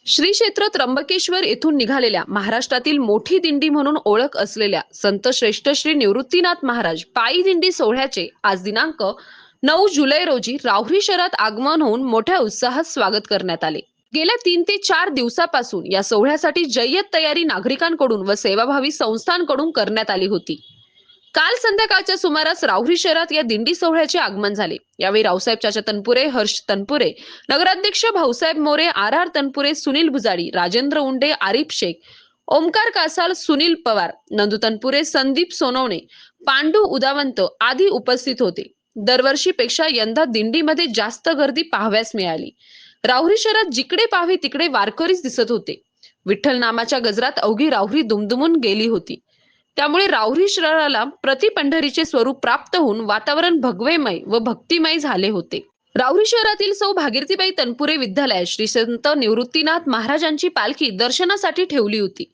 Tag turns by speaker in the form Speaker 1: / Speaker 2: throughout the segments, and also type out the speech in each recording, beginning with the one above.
Speaker 1: श्री क्षेत्र त्र्यंबकेश्वर येथून निघालेल्या महाराष्ट्रातील मोठी दिंडी म्हणून ओळख असलेल्या संत श्रेष्ठ श्री निवृत्तीनाथ महाराज पायी दिंडी सोहळ्याचे आज दिनांक 9 जुलै रोजी राहुरी शहरात आगमन होऊन मोठ्या उत्साहात स्वागत करण्यात आले। गेल्या 3 ते 4 दिवसापासून या सोहळ्यासाठी जय्यत तयारी नागरिकांकडून व सेवाभावी संस्थांकडून करण्यात आली होती। काल संध्याकाळच्या सुमारास राहुरी शहरात या दिंडी सोहळ्याचे आगमन झाले। यावेळी रावसाहेब चाचा तनपुरे, हर्ष तनपुरे, नगराध्यक्ष भाऊसाहेब मोरे, आर तनपुरे, सुनील भुजाडी, राजेंद्र उंडे, आरिफ शेख, ओमकार कासाल, सुनील पवार, नंदू तनपुरे, संदीप सोनवणे, पांडू उदावंत आदी उपस्थित होते। दरवर्षीपेक्षा यंदा दिंडीमध्ये जास्त गर्दी पाहाव्यास मिळाली। राहुरी शहरात जिकडे पाहावे तिकडे वारकरीच दिसत होते। विठ्ठल नामाच्या गजरात अवघी राहुरी दुमदुमून गेली होती। त्यामुळे राहुरी शहराला प्रति पंढरीचे स्वरूप प्राप्त होऊन वातावरण भगवेमय व भक्तिमय झाले होते। राहुरी शहरातील सौ भागीरथीबाई तनपुरे विद्यालयात श्री संत निवृत्तीनाथ महाराजांची पालखी दर्शनासाठी ठेवली होती।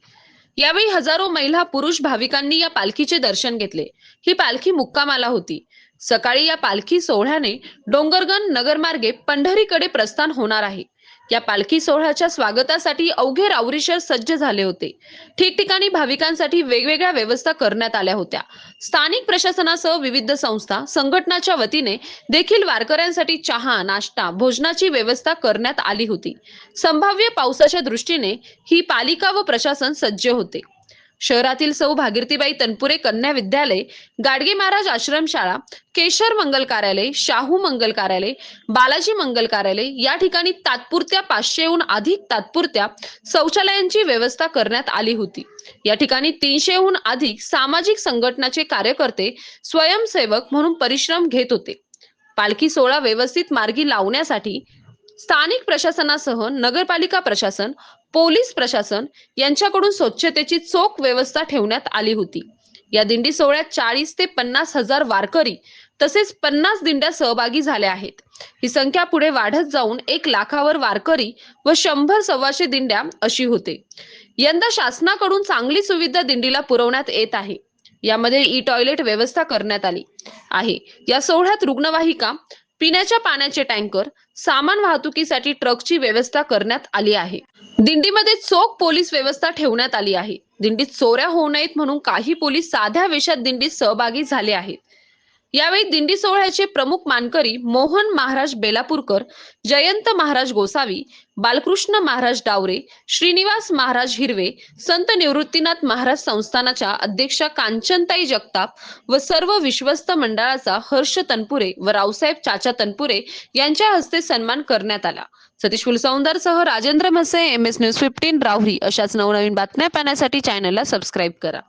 Speaker 1: यावेळी हजारो महिला पुरुष भाविकांनी या पालखीचे दर्शन घेतले। ही पालखी मुक्कामाला होती। सकाळी या पालखी सोहळ्याने डोंगरगण नगरमार्गे पंढरीकडे प्रस्थान होणार आहे। या पालखी सोहळ्याच्या स्वागतासाठी अवघे राहुरी शहर सज्ज झाले होते। ठिकठिकाणी भाविकांसाठी वेगवेगळ्या व्यवस्था करण्यात आल्या होत्या। स्थानिक प्रशासनासह विविध संस्था संघटनाच्या वतीने देखील वारकऱ्यांसाठी चहा, नाश्ता, भोजनाची व्यवस्था करण्यात आली होती। संभाव्य पावसाच्या दृष्टीने ही पालिका व प्रशासन सज्ज होते। शहरातील सौ भागीरथीबाई तनपुरे कन्या विद्यालय, गाडगे महाराज आश्रमशाळा, केशर मंगल कार्यालय, शाहू मंगल कार्यालय, बालाजी मंगल कार्यालय या ठिकाणी तात्पुरत्या 500हून अधिक तात्पुरत्या शौचालयांची व्यवस्था करण्यात आली होती। या ठिकाणी 300हून अधिक सामाजिक संघटनाचे कार्यकर्ते स्वयंसेवक म्हणून परिश्रम घेत होते। पालखी सोहळा व्यवस्थित मार्गी लावण्यासाठी स्थानिक प्रशासनासह नगरपालिका प्रशासन, पोलीस प्रशासन यांच्याकडून स्वच्छतेची चोख व्यवस्था ठेवण्यात आली होती। या दिंडी सोहळ्यात 40 ते 50 हजार वारकरी तसेच 50 दिंड्या सहभागी झाल्या आहेत। ही संख्या पुढे वाढत जाऊन 1 लाखावर वारकरी व 100-125 दिंड्या अशी होते। यंदा शासनाकडून चांगली सुविधा दिंडीला पुरवण्यात येत आहे। यामध्ये टॉयलेट व्यवस्था करण्यात आली आहे। या सोहळ्यात रुग्णवाहिका, पिण्याच्या पाण्याचे टँकर, सामान वाहतुकीसाठी ट्रकची व्यवस्था करण्यात आली आहे। दिंडीमध्ये चोख पोलीस व्यवस्था ठेवण्यात आली आहे। दिंडीत चोऱ्या होऊ नयेत म्हणून काही पोलीस साध्या वेशात दिंडीत सहभागी झाले आहेत। यावेळी दिंडी सोहळ्याचे प्रमुख मानकरी मोहन महाराज बेलापूरकर, जयंत महाराज गोसावी, बालकृष्ण महाराज डावरे, श्रीनिवास महाराज हिरवे, संत निवृत्तीनाथ महाराज संस्थानाच्या अध्यक्षा कांचनताई जगताप व सर्व विश्वस्त मंडळाचा हर्ष तनपुरे व रावसाहेब चाचा तनपुरे यांच्या हस्ते सन्मान करण्यात आला। सतीश फुलसौंदरसह राजेंद्र म्हसे, MS न्यूज 15 राहुरी अशाच नवनवीन बातम्या पाहण्यासाठी चॅनलला सबस्क्राईब करा।